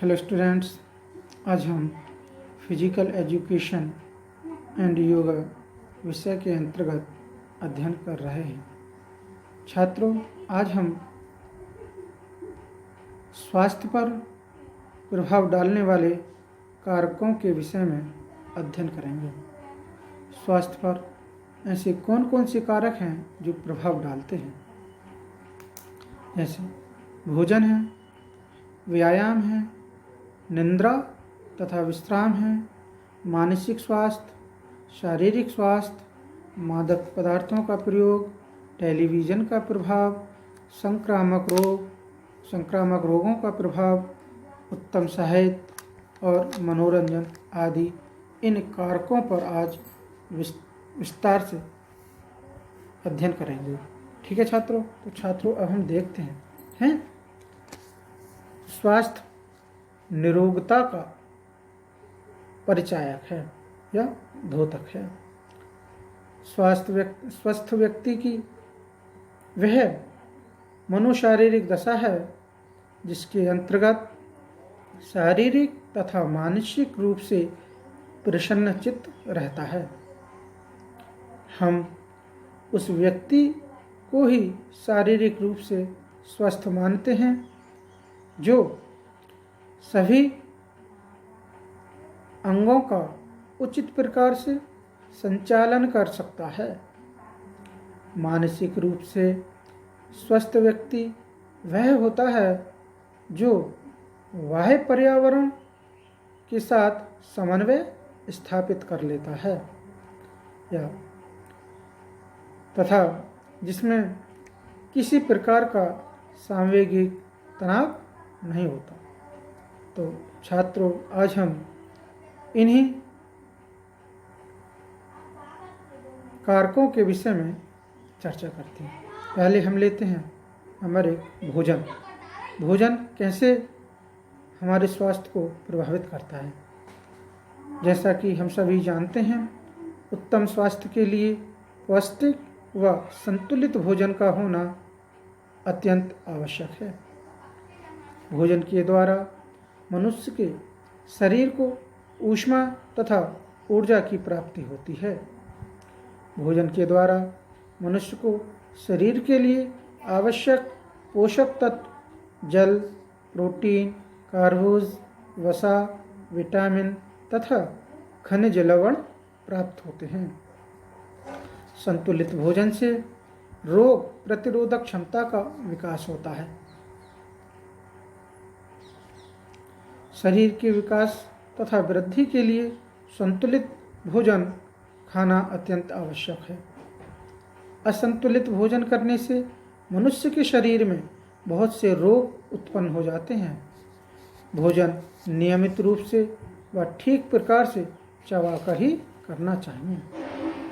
Hello students, आज हम physical education and yoga विषय के अंतर्गत अध्ययन कर रहे हैं। छात्रों, आज हम स्वास्थ्य पर प्रभाव डालने वाले कारकों के विषय में अध्ययन करेंगे। स्वास्थ्य पर ऐसे कौन कौन से कारक हैं जो प्रभाव डालते हैं, जैसे भोजन है, व्यायाम है, निद्रा तथा विश्राम है, मानसिक स्वास्थ्य, शारीरिक स्वास्थ्य, मादक पदार्थों का प्रयोग, टेलीविज़न का प्रभाव, संक्रामक रोगों का प्रभाव, उत्तम साहित्य और मनोरंजन आदि इन कारकों पर आज विस्तार से अध्ययन करेंगे। ठीक है छात्रों, तो छात्रों अब हम देखते हैं स्वास्थ्य निरोगता का परिचायक है या द्योतक है। स्वस्थ व्यक्ति की वह मनोशारीरिक दशा है जिसके अंतर्गत शारीरिक तथा मानसिक रूप से प्रसन्नचित्त रहता है। हम उस व्यक्ति को ही शारीरिक रूप से स्वस्थ मानते हैं जो सभी अंगों का उचित प्रकार से संचालन कर सकता है। मानसिक रूप से स्वस्थ व्यक्ति वह होता है जो बाह्य पर्यावरण के साथ समन्वय स्थापित कर लेता है तथा जिसमें किसी प्रकार का सांवेगिक तनाव नहीं होता। तो छात्रों, आज हम इन्हीं कारकों के विषय में चर्चा करते हैं। पहले हम लेते हैं हमारे भोजन। भोजन कैसे हमारे स्वास्थ्य को प्रभावित करता है। जैसा कि हम सभी जानते हैं, उत्तम स्वास्थ्य के लिए पौष्टिक व संतुलित भोजन का होना अत्यंत आवश्यक है। भोजन के द्वारा मनुष्य के शरीर को ऊष्मा तथा ऊर्जा की प्राप्ति होती है। भोजन के द्वारा मनुष्य को शरीर के लिए आवश्यक पोषक तत्व जल, प्रोटीन, कार्बोज, वसा, विटामिन तथा खनिज लवण प्राप्त होते हैं। संतुलित भोजन से रोग प्रतिरोधक क्षमता का विकास होता है। शरीर के विकास तथा वृद्धि के लिए संतुलित भोजन खाना अत्यंत आवश्यक है। असंतुलित भोजन करने से मनुष्य के शरीर में बहुत से रोग उत्पन्न हो जाते हैं। भोजन नियमित रूप से व ठीक प्रकार से चबाकर ही करना चाहिए।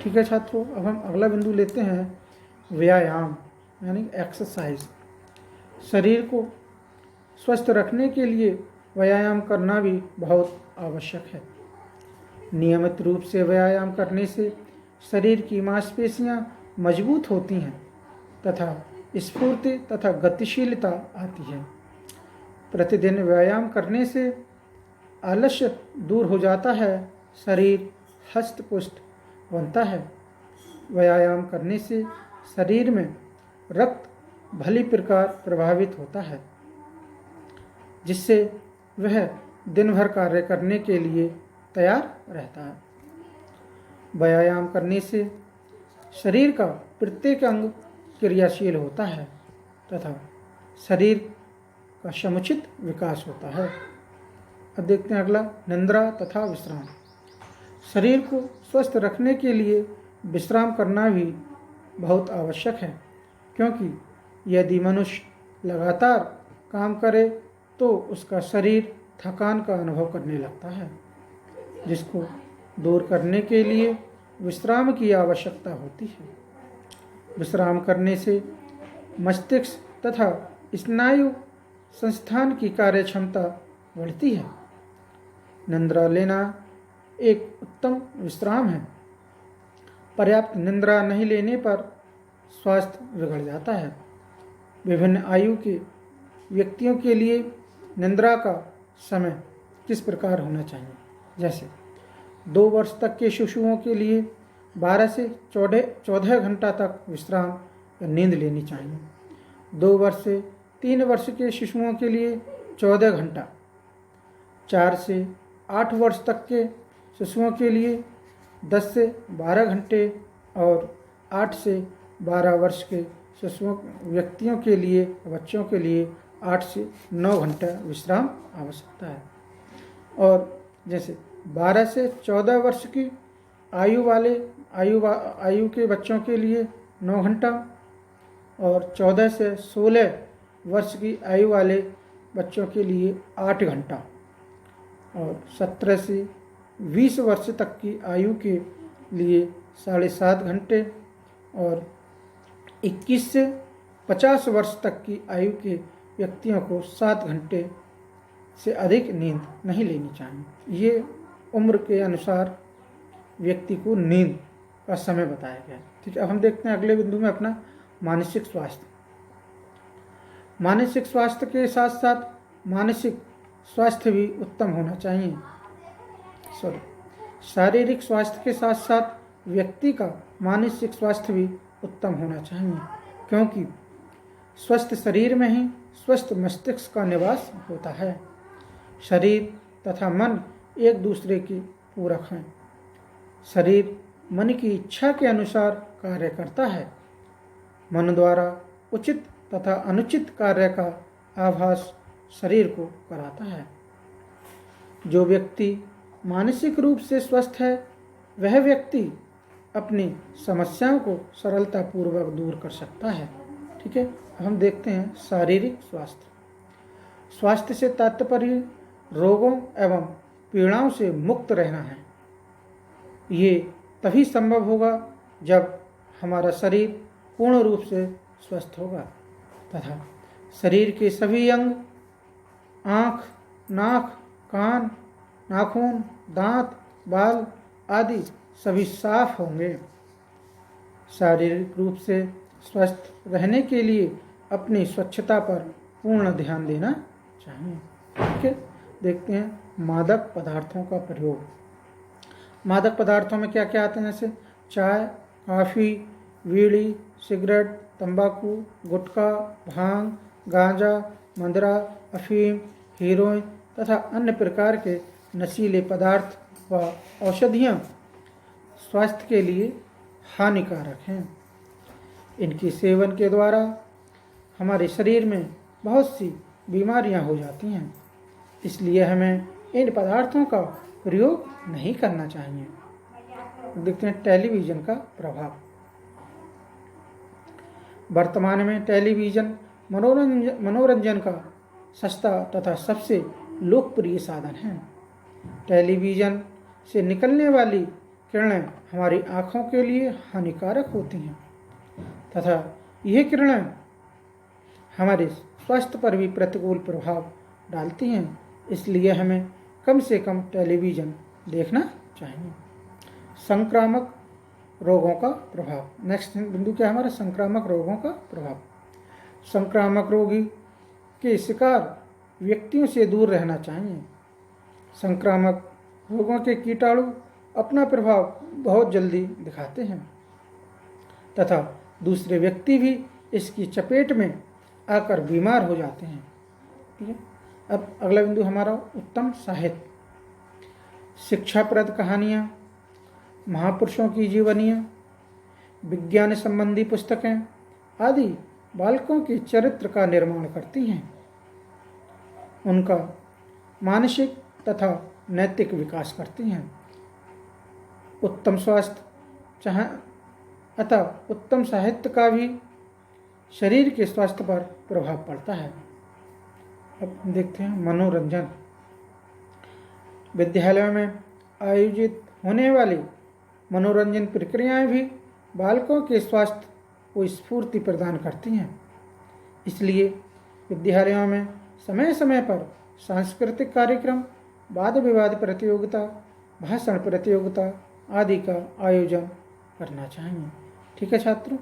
ठीक है छात्रों, अब हम अगला बिंदु लेते हैं व्यायाम यानी एक्सरसाइज। शरीर को स्वस्थ रखने के लिए व्यायाम करना भी बहुत आवश्यक है। नियमित रूप से व्यायाम करने से शरीर की मांसपेशियां मजबूत होती हैं तथा स्फूर्ति तथा गतिशीलता आती है। प्रतिदिन व्यायाम करने से आलस्य दूर हो जाता है, शरीर हष्ट पुष्ट बनता है। व्यायाम करने से शरीर में रक्त भली प्रकार प्रभावित होता है, जिससे वह दिन भर कार्य करने के लिए तैयार रहता है। व्यायाम करने से शरीर का प्रत्येक अंग क्रियाशील होता है तथा शरीर का समुचित विकास होता है। अब देखते हैं अगला, निद्रा तथा विश्राम। शरीर को स्वस्थ रखने के लिए विश्राम करना भी बहुत आवश्यक है, क्योंकि यदि मनुष्य लगातार काम करे तो उसका शरीर थकान का अनुभव करने लगता है, जिसको दूर करने के लिए विश्राम की आवश्यकता होती है। विश्राम करने से मस्तिष्क तथा स्नायु संस्थान की कार्यक्षमता बढ़ती है। निद्रा लेना एक उत्तम विश्राम है। पर्याप्त निद्रा नहीं लेने पर स्वास्थ्य बिगड़ जाता है। विभिन्न आयु के व्यक्तियों के लिए निद्रा का समय किस प्रकार होना चाहिए। जैसे 2 वर्ष तक के शिशुओं के लिए 12 से 14 घंटा तक विश्राम या नींद लेनी चाहिए। 2 वर्ष से 3 वर्ष के शिशुओं के लिए 14 घंटा, 4 से 8 वर्ष तक के शिशुओं के लिए 10 से 12 घंटे और 8 से 12 वर्ष के व्यक्तियों के लिए, बच्चों के लिए 8 से 9 घंटा विश्राम आवश्यकता है। और जैसे 12 से 14 वर्ष की आयु के बच्चों के लिए 9 घंटा और 14 से 16 वर्ष की आयु वाले बच्चों के लिए 8 घंटा और 17 से 20 वर्ष तक की आयु के लिए 7.5 घंटे और 21 से 50 वर्ष तक की आयु के व्यक्तियों को 7 घंटे से अधिक नींद नहीं लेनी चाहिए। ये उम्र के अनुसार व्यक्ति को नींद का समय बताया गया है। ठीक है, अब हम देखते हैं अगले बिंदु में अपना मानसिक स्वास्थ्य। मानसिक स्वास्थ्य के साथ साथ मानसिक स्वास्थ्य भी उत्तम होना चाहिए। शारीरिक स्वास्थ्य के साथ साथ व्यक्ति का मानसिक स्वास्थ्य भी उत्तम होना चाहिए, क्योंकि स्वस्थ शरीर में ही स्वस्थ मस्तिष्क का निवास होता है। शरीर तथा मन एक दूसरे के पूरक हैं। शरीर मन की इच्छा के अनुसार कार्य करता है। मन द्वारा उचित तथा अनुचित कार्य का आभास शरीर को कराता है। जो व्यक्ति मानसिक रूप से स्वस्थ है, वह व्यक्ति अपनी समस्याओं को सरलतापूर्वक दूर कर सकता है। ठीक है, हम देखते हैं शारीरिक स्वास्थ्य। स्वास्थ्य से तात्पर्य रोगों एवं पीड़ाओं से मुक्त रहना है। ये तभी संभव होगा जब हमारा शरीर पूर्ण रूप से स्वस्थ होगा तथा शरीर के सभी अंग, आँख, नाक, कान, नाखून, दांत, बाल आदि सभी साफ होंगे। शारीरिक रूप से स्वस्थ रहने के लिए अपनी स्वच्छता पर पूर्ण ध्यान देना चाहिए। ठीक है, देखते हैं मादक पदार्थों का प्रयोग। मादक पदार्थों में क्या क्या आते हैं, जैसे चाय, कॉफ़ी, बीड़ी, सिगरेट, तंबाकू, गुटखा, भांग, गांजा, मदिरा, अफीम, हेरोइन तथा अन्य प्रकार के नशीले पदार्थ व औषधियाँ स्वास्थ्य के लिए हानिकारक हैं। इनके सेवन के द्वारा हमारे शरीर में बहुत सी बीमारियां हो जाती हैं, इसलिए हमें इन पदार्थों का प्रयोग नहीं करना चाहिए। देखते हैं टेलीविज़न का प्रभाव। वर्तमान में टेलीविज़न मनोरंजन का सस्ता तथा सबसे लोकप्रिय साधन है। टेलीविज़न से निकलने वाली किरणें हमारी आँखों के लिए हानिकारक होती हैं तथा यह किरणें हमारे स्वास्थ्य पर भी प्रतिकूल प्रभाव डालती हैं, इसलिए हमें कम से कम टेलीविज़न देखना चाहिए। संक्रामक रोगों का प्रभाव। नेक्स्ट बिंदु क्या है हमारा, संक्रामक रोगों का प्रभाव। संक्रामक रोगी के शिकार व्यक्तियों से दूर रहना चाहिए। संक्रामक रोगों के कीटाणु अपना प्रभाव बहुत जल्दी दिखाते हैं तथा दूसरे व्यक्ति भी इसकी चपेट में आकर बीमार हो जाते हैं। ठीक है, अब अगला बिंदु हमारा उत्तम साहित्य। शिक्षाप्रद कहानियाँ, महापुरुषों की जीवनियाँ, विज्ञान संबंधी पुस्तकें आदि बालकों के चरित्र का निर्माण करती हैं। उनका मानसिक तथा नैतिक विकास करती हैं। उत्तम स्वास्थ्य अतः उत्तम साहित्य का भी शरीर के स्वास्थ्य पर प्रभाव पड़ता है। अब देखते हैं मनोरंजन। विद्यालयों में आयोजित होने वाली मनोरंजन प्रक्रियाएं भी बालकों के स्वास्थ्य को स्फूर्ति प्रदान करती हैं। इसलिए विद्यालयों में समय समय पर सांस्कृतिक कार्यक्रम, वाद विवाद प्रतियोगिता, भाषण प्रतियोगिता आदि का आयोजन करना चाहिए। ठीक है छात्रों।